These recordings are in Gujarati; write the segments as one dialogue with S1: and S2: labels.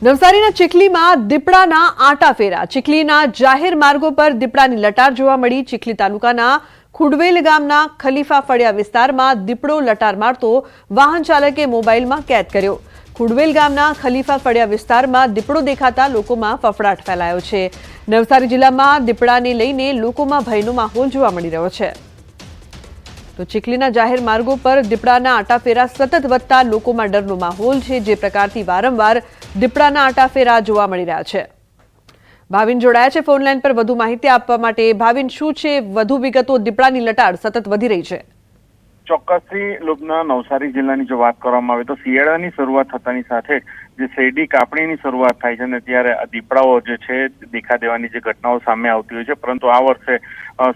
S1: નવસારીના ચીખલીમાં દીપડાના આંટાફેરા। ચીખલીના જાહેર માર્ગો પર દીપડાની લટાર જોવા મળી। ચીખલી તાલુકાના ખુડવેલ ગામના ખલીફા ફળિયા વિસ્તારમાં દીપડો લટાર મારતો વાહન ચાલકે મોબાઈલમાં કેદ કર્યો। ખુડવેલ ગામના ખલીફા ફળિયા વિસ્તારમાં દીપડો દેખાતા લોકોમાં ફફડાટ ફેલાયો છે। નવસારી જિલ્લામાં દીપડાને લઈને લોકોમાં ભયનો માહોલ જોવા મળી રહ્યો છે। तो ચીખલીના જાહેર માર્ગો પર દીપડાના આંટાફેરા સતત વધતા લોકોમાં ડરનો માહોલ છે। જે પ્રકારથી વારંવાર દીપડાના આંટાફેરા જોવા મળી રહ્યા છે। ભાવિન જોડાયા છે ફોન લાઈન પર વધુ માહિતી આપવા માટે। ભાવિન, શું છે વધુ વિગતો? દીપડાની લટાર સતત વધી રહી છે।
S2: ચોક્કસથી લુબના નવસારી જિલ્લાની જો વાત કરવામાં આવે તો શિયાળાની શરૂઆત થતાની સાથે જે શેરડી કાપણીની શરૂઆત થાય છે ને ત્યારે આ દીપડાઓ જે છે દેખા દેવાની જે ઘટનાઓ સામે આવતી હોય છે, પરંતુ આ વર્ષે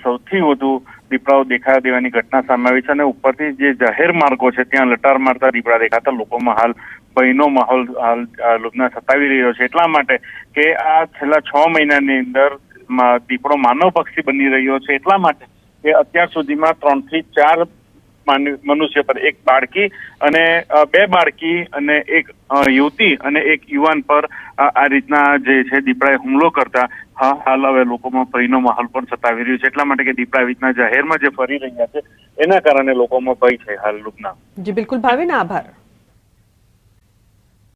S2: સૌથી વધુ દીપડાઓ દેખા દેવાની ઘટના સામે આવી છે અને ઉપરથી જે જાહેર માર્ગો છે ત્યાં લટાર મારતા દીપડા દેખાતા લોકોમાં હાલ ભયનો માહોલ લુબના સતાવી રહ્યો છે। એટલા માટે કે આ છેલ્લા 6 મહિનાની અંદર દીપડો માનવ પક્ષી બની રહ્યો છે। એટલા માટે કે અત્યાર સુધીમાં 3 થી 4 મનુષ્ય પર, એક બાળકી અને 2 બાળકી અને એક યુવતી અને એક યુવાન પર આ રીતના જે છે દીપડાએ હુમલો કરતા હાલ હવે લોકોમાં ભયનો માહોલ પણ સતાવી રહ્યો છે। એટલા માટે કે દીપડા આવી રીતના જાહેરમાં જે ફરી રહ્યા છે એના કારણે લોકોમાં ભય છે હાલ લુબના।
S1: જી બિલકુલ ભાવિન, આભાર।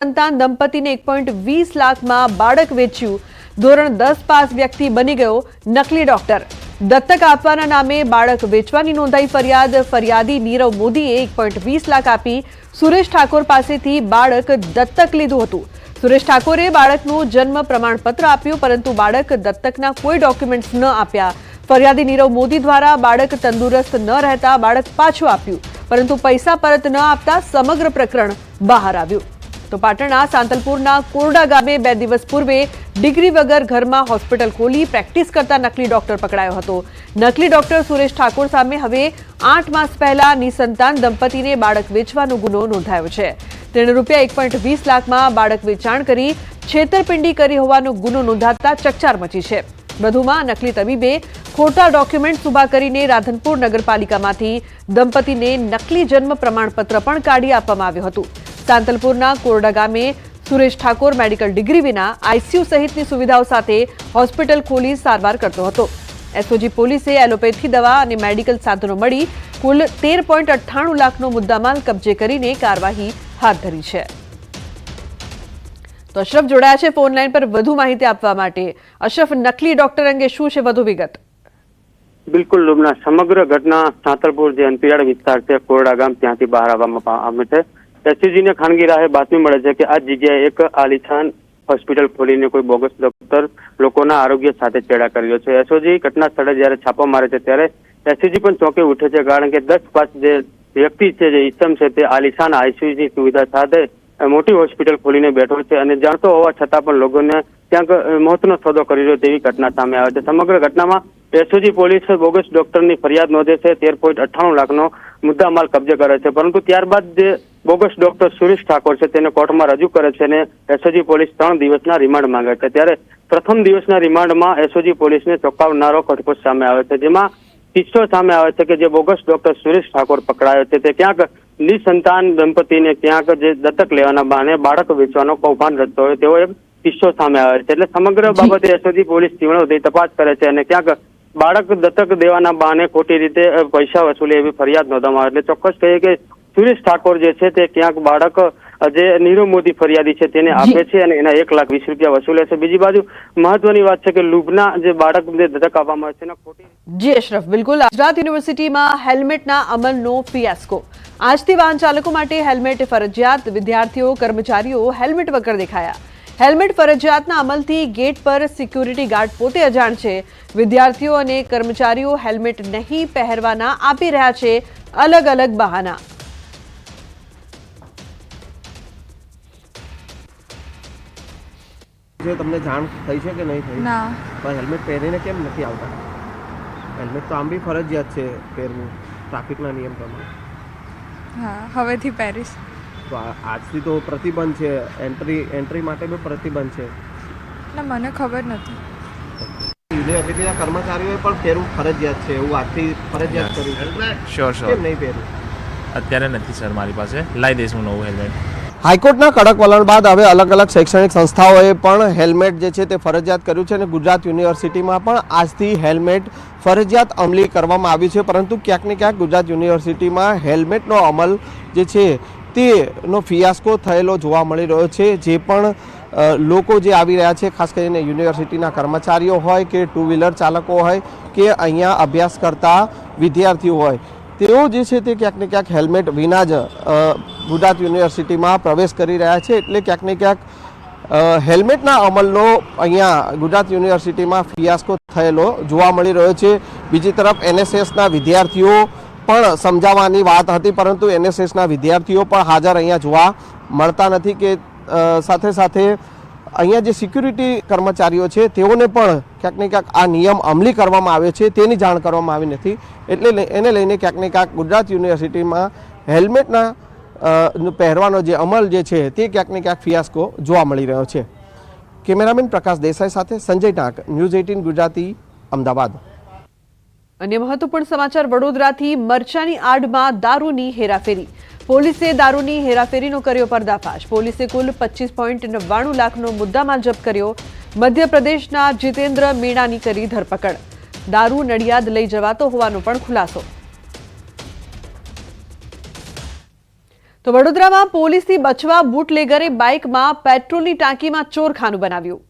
S1: સંતાન દંપતીને 1.20 લાખમાં બાળક વેચ્યું। ધોરણ 10 પાસ વ્યક્તિ બની ગયો નકલી ડોક્ટર। દત્તક આપવાના નામે બાળક વેચવાની નોંધાઈ ફરિયાદ। ફરિયાદી નીરવ મોદીએ 1.20 લાખ આપી સુરેશ ઠાકોર પાસેથી બાળક દત્તક લીધું હતું। સુરેશ ઠાકોરે બાળકનું જન્મ પ્રમાણપત્ર આપ્યું, પરંતુ બાળક દત્તકના કોઈ ડોક્યુમેન્ટ્સ ન આપ્યા। ફરિયાદી નીરવ મોદી દ્વારા બાળક તંદુરસ્ત ન રહેતા બાળક પાછું આપ્યું, પરંતુ પૈસા પરત ન આપતા સમગ્ર પ્રકરણ બહાર આવ્યું। તો પાટણના સાંતલપુરના કોરડા ગામે 2 દિવસ પૂર્વે ડિગ્રી વગર ઘરમાં હોસ્પિટલ ખોલી પ્રેક્ટિસ કરતા નકલી ડોક્ટર પકડાયો હતો। નકલી ડોક્ટર સુરેશ ઠાકોર સામે હવે 8 માસ પહેલા નિસંતાન દંપતીને બાળક વેચવાનો ગુનો નોંધાયો છે। તેણે ₹1.20 લાખમાં બાળક વેચાણ કરી છેતરપિંડી કરી હોવાનો ગુનો નોંધાતા ચકચાર મચી છે। વધુમાં નકલી તબીબે ખોટા ડોક્યુમેન્ટ ઉભા કરીને રાધનપુર નગરપાલિકામાંથી દંપતીને નકલી જન્મ પ્રમાણપત્ર પણ કાઢી આપવામાં આવ્યું હતું। સાંતલપુરના કોરડા ગામે સુરેશ ઠાકોર મેડિકલ ડિગ્રી વિના આઈસીયુ સહિતની સુવિધાઓ સાથે હોસ્પિટલ ખોલી સારવાર કરતો હતો। એસઓજી પોલીસે એલોપેથી દવા અને મેડિકલ સાધનો મળી કુલ 13.98 લાખનો મુદ્દામાલ કબજે કરીને કાર્યવાહી હાથ ધરી છે। તો અશરફ જોડાયા છે ફોન લાઈન પર વધુ માહિતી આપવા માટે। અશરફ, નકલી ડોક્ટર અંગે શું છે વધુ વિગત?
S3: બિલકુલ લુબના, સમગ્ર ઘટના સાંતલપુર જે અંતરિયાળ વિસ્તાર છે કોરડા ગામ ત્યાંથી બહાર આવવામાં આવે છે। એસઓજીને ખાનગી રાહે બાતમી મળે છે કે આ જગ્યાએ એક આલીશાન હોસ્પિટલ ખોલીને કોઈ બોગસ ડોક્ટર લોકોના આરોગ્ય સાથે ચેડા કર્યો છે। એસઓજી ઘટના સ્થળે જયારે છાપો મારે છે ત્યારે એસઓજી પણ ચોંકી ઉઠે છે, કારણ કે 10 પાસ જે વ્યક્તિ છે, જે ઇસમ છે, તે આલીશાન આઈસીયુની સુવિધા સાથે મોટી હોસ્પિટલ ખોલીને બેઠો છે અને જાણતો હોવા છતાં પણ લોકોને ક્યાંક મોતનો સોદો કરી રહ્યો તેવી ઘટના સામે આવે છે। સમગ્ર ઘટનામાં એસઓજી પોલીસ બોગસ ડોક્ટરની ફરિયાદ નોંધે છે, 13.98 લાખનો મુદ્દામાલ કબજે કરે છે, પરંતુ ત્યારબાદ જે બોગસ ડોક્ટર સુરેશ ઠાકોર છે તેને કોર્ટમાં રજૂ કરે છે અને એસઓજી પોલીસ 3 દિવસના રિમાન્ડ માંગે છે। ત્યારે પ્રથમ દિવસના રિમાન્ડમાં એસઓજી પોલીસને ચોંકાવનારો ખટકો સામે આવે છે, જેમાં કિસ્સો સામે આવે છે કે જે બોગસ ડોક્ટર સુરેશ ઠાકોર પકડાયો છે તે ક્યાંક નિસંતાન દંપતીને ક્યાંક જે દત્તક લેવાના બહાને બાળક વેચવાનો કૌભાંડ રચતો હોય તેવો એક કિસ્સો સામે આવે છે। એટલે સમગ્ર બાબતે એસઓજી પોલીસ તીવ્ર તપાસ કરે છે અને ક્યાંક બાળક દત્તક દેવાના બહાને ખોટી રીતે પૈસા વસૂલે એવી ફરિયાદ નોંધવામાં આવે। એટલે ચોક્કસ કહીએ કે સુરેશ ઠાકોર જે છે તે ક્યાંક બાળક જે નીરવ મોદી ફરિયાદી છે તેને આપે છે અને એના ₹1,20,000 વસૂલે છે। બીજી બાજુ મહત્વની વાત છે કે લુબના જે બાળકને દત્તક આપવામાં આવે છે ખોટી।
S1: જી અશરફ, બિલકુલ। ગુજરાત યુનિવર્સિટીમાં હેલ્મેટના અમલનો ફિયાસ્કો। આજથી વાહન ચાલકો માટે હેલ્મેટ ફરજિયાત। વિદ્યાર્થીઓ, કર્મચારીઓ હેલ્મેટ વગર દેખાયા। હેલ્મેટ ફરજિયાતના અમલથી ગેટ પર સિક્યુરિટી ગાર્ડ પોતે અજાણ છે। વિદ્યાર્થીઓ અને કર્મચારીઓ હેલ્મેટ નહીં પહેરવાના આપી રહ્યા છે અલગ અલગ બહાના।
S4: તમને જાણ થઈ છે કે નહીં થઈ?
S5: ના।
S4: પણ હેલ્મેટ પહેરીને કેમ નથી આવતા? હેલ્મેટ તો આમ બી ફરજિયાત છે પહેરવું ટ્રાફિકના નિયમ પ્રમાણે।
S5: હા, હવેથી પહેરીશ।
S4: તો આજથી તો પ્રતિબંધ છે, એન્ટ્રી માટે બી પ્રતિબંધ છે।
S5: ના, મને ખબર નથી।
S4: યુનિવર્સિટીના કર્મચારીઓએ પણ પહેરવું ફરજિયાત છે, એવું આજથી ફરજિયાત કર્યું।
S6: શ્યોર
S4: કેમ નહીં પહેરવું?
S6: અત્યારે નથી સર મારી પાસે, લાવી દઈશ હું નવું હેલ્મેટ।
S4: હાઈકોર્ટના કડક વલણ બાદ હવે અલગ અલગ શૈક્ષણિક સંસ્થાઓએ પણ હેલ્મેટ જે છે તે ફરજિયાત કર્યું છે અને ગુજરાત યુનિવર્સિટીમાં પણ આજથી હેલ્મેટ ફરજિયાત અમલી કરવામાં આવ્યું છે, પરંતુ ક્યાંક ને ક્યાંક ગુજરાત યુનિવર્સિટીમાં હેલ્મેટનો અમલ જે છે તેનો ફિયાસ્કો થયેલો જોવા મળી રહ્યો છે। જે પણ લોકો જે આવી રહ્યા છે, ખાસ કરીને યુનિવર્સિટીના કર્મચારીઓ હોય કે ટુ વ્હીલર ચાલકો હોય કે અહીંયા અભ્યાસ કરતા વિદ્યાર્થીઓ હોય, તેઓ જે છે તે ક્યાંક ને ક્યાંક હેલ્મેટ વિના જ ગુજરાત યુનિવર્સિટીમાં પ્રવેશ કરી રહ્યા છે। એટલે ક્યાંક ને ક્યાંક હેલ્મેટના અમલનો અહીંયા ગુજરાત યુનિવર્સિટીમાં ફિયાસ્કો થયેલો જોવા મળી રહ્યો છે। બીજી તરફ એનએસએસના વિદ્યાર્થીઓ પણ સમજાવવાની વાત હતી, પરંતુ એનએસએસના વિદ્યાર્થીઓ પણ હાજર અહીંયા જોવા મળતા નથી કે સાથે સાથે અહીંયા જે સિક્યુરિટી કર્મચારીઓ છે તેઓને પણ ક્યાંક ને ક્યાંક આ નિયમ અમલી કરવામાં આવ્યો છે તેની જાણ કરવામાં આવી નથી। એટલે એને લઈને ક્યાંક ને ક્યાંક ગુજરાત યુનિવર્સિટીમાં હેલ્મેટના પહેરવાનો જે અમલ જે છે તે ક્યાંક ને ક્યાંક ફિયાસ્કો જોવા મળી રહ્યો છે। કેમેરામેન પ્રકાશ દેસાઈ સાથે સંજય ટાંક, ન્યૂઝ 18 ગુજરાતી, અમદાવાદ।
S1: અન્ય મહત્વપૂર્ણ સમાચાર વડોદરાથી મરચાની આડમાં દારૂની હેરાફેરી। પોલીસે દારૂની હેરાફેરીનો કર્યો પર્દાફાશ। પોલીસે કુલ 25.99 લાખનો મુદ્દામાલ જપ્ત કર્યો। મધ્યપ્રદેશના જીતેન્દ્ર મીણાની કરી ધરપકડ। દારૂ નડિયાદ લઈ જવાતો હોવાનો પણ ખુલાસો। તો વડોદરામાં પોલીસથી બચવા બુટલેગરે બાઇકમાં પેટ્રોલની ટાંકીમાં ચોરખાનું બનાવ્યું।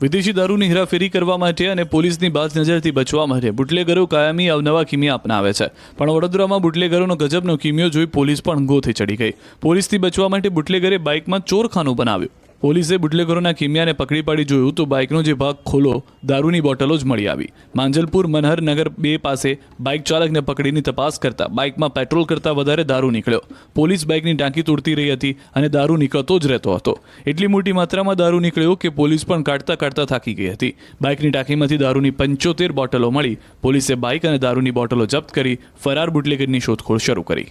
S6: વિદેશી દારૂની હેરાફેરી કરવા માટે અને પોલીસની બાજ નજરથી બચવા માટે બુટલેગરો કાયમી અવનવા કિમિયા અપનાવે છે, પણ વડોદરામાં બુટલેગરોનો ગજબનો કિમિયો જોઈ પોલીસ પણ ગોથે ચડી ગઈ। પોલીસથી બચવા માટે બુટલેગરે બાઇકમાં ચોરખાનું બનાવ્યું। પોલીસે બુટલેગરોના કિમિયાને પકડી પાડી જોયું તો બાઇકનો જે ભાગ ખોલો દારૂની બોટલો જ મળી આવી। માંજલપુર મનહર નગર 2 પાસે બાઇક ચાલકને પકડીને તપાસ કરતા બાઇકમાં પેટ્રોલ કરતાં વધારે દારૂ નીકળ્યો। પોલીસ બાઇકની ટાંકી તોડતી રહી હતી અને દારૂ નીકળતો જ રહેતો હતો। એટલી મોટી માત્રામાં દારૂ નીકળ્યો કે પોલીસ પણ કાઢતા થાકી ગઈ હતી। બાઇકની ટાંકીમાંથી દારૂની 75 બોટલો મળી। પોલીસે બાઇક અને દારૂની બોટલો જપ્ત કરી ફરાર બુટલેગરની શોધખોળ શરૂ કરી।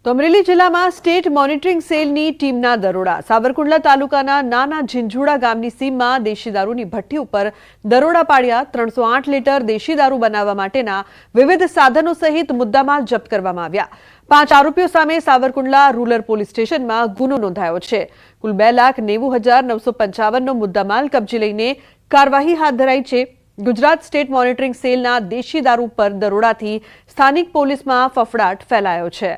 S1: તો અમરેલી જિલ્લામાં સ્ટેટ મોનિટરિંગ સેલની ટીમના દરોડા। સાવરકુંડલા તાલુકાના નાના ઝીંઝુડા ગામની સીમમાં દેશી દારૂની ભઠ્ઠી ઉપર દરોડા પાડ્યા। 308 લીટર દેશી દારૂ બનાવવા માટેના વિવિધ સાધનો સહિત મુદ્દામાલ જપ્ત કરવામાં આવ્યા। 5 આરોપીઓ સામે સાવરકુંડલા રૂરલ પોલીસ સ્ટેશનમાં ગુનો નોંધાયો છે। કુલ 2,90,955નો મુદ્દામાલ કબજે લઈને કાર્યવાહી હાથ ધરાઈ છે। ગુજરાત સ્ટેટ મોનિટરિંગ સેલના દેશી દારૂ પર દરોડાથી સ્થાનિક પોલીસમાં ફફડાટ ફેલાયો છે।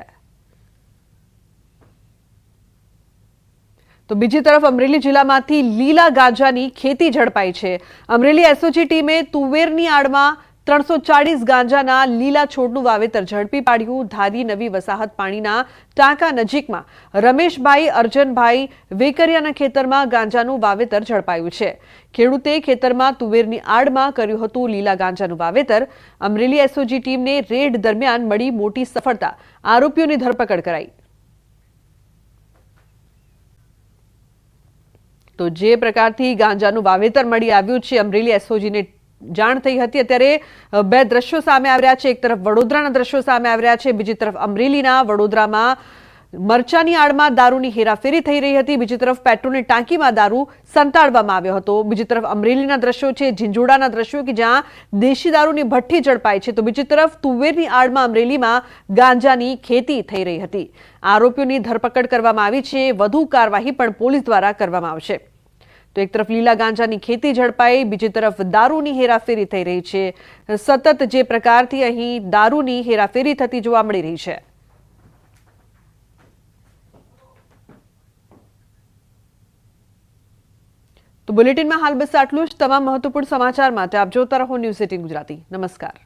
S1: તો બીજી તરફ અમરેલી જિલ્લામાંથી લીલા ગાંજાની ખેતી ઝડપાઈ છે। અમરેલી એસઓજી ટીમે તુવેરની આડમાં 340 ગાંજાના લીલા છોડનું વાવેતર ઝડપી પાડ્યું। ધારી નવી વસાહત પાણીના ટાંકા નજીકમાં રમેશભાઈ અર્જનભાઈ વેકરિયાના ખેતરમાં ગાંજાનું વાવેતર ઝડપાયું છે। ખેડૂતે ખેતરમાં તુવેરની આડમાં કર્યું હતું લીલા ગાંજાનું વાવેતર। અમરેલી એસઓજી ટીમને રેડ દરમિયાન મળી મોટી સફળતા। આરોપીઓની ધરપકડ કરાઈ। તો જે પ્રકારથી ગાંજાનું વાવેતર મળી આવ્યું છે, અમરેલી એસઓજીને જાણ થઈ હતી। અત્યારે 2 દ્રશ્યો સામે આવ્યા છે। એક તરફ વડોદરાના દ્રશ્યો સામે આવ્યા છે, બીજી તરફ અમરેલીના। વડોદરામાં મરચાની આડમાં દારૂની હેરાફેરી થઈ રહી હતી, બીજી તરફ પેટ્રોલની ટાંકીમાં દારૂ સંતાડવામાં આવ્યો હતો। બીજી તરફ અમરેલીના દ્રશ્યો છે, ઝીંઝુડાના દ્રશ્યો કે જ્યાં દેશી દારૂની ભઠ્ઠી ઝડપાઈ છે, તો બીજી તરફ તુવેરની આડમાં અમરેલીમાં ગાંજાની ખેતી થઈ રહી હતી। આરોપીઓની ધરપકડ કરવામાં આવી છે। વધુ કાર્યવાહી પણ પોલીસ દ્વારા કરવામાં આવશે। તો એક તરફ લીલા ગાંજાની ખેતી ઝડપાઈ, બીજી તરફ દારૂની હેરાફેરી થઈ રહી છે। સતત જે પ્રકારથી અહીં દારૂની હેરાફેરી થતી જોવા મળી રહી છે। તો બુલેટિનમાં હાલ બસ આટલું જ। તમામ મહત્વપૂર્ણ સમાચાર માટે આપ જોતા રહો ન્યૂઝ 18 ગુજરાતી। નમસ્કાર।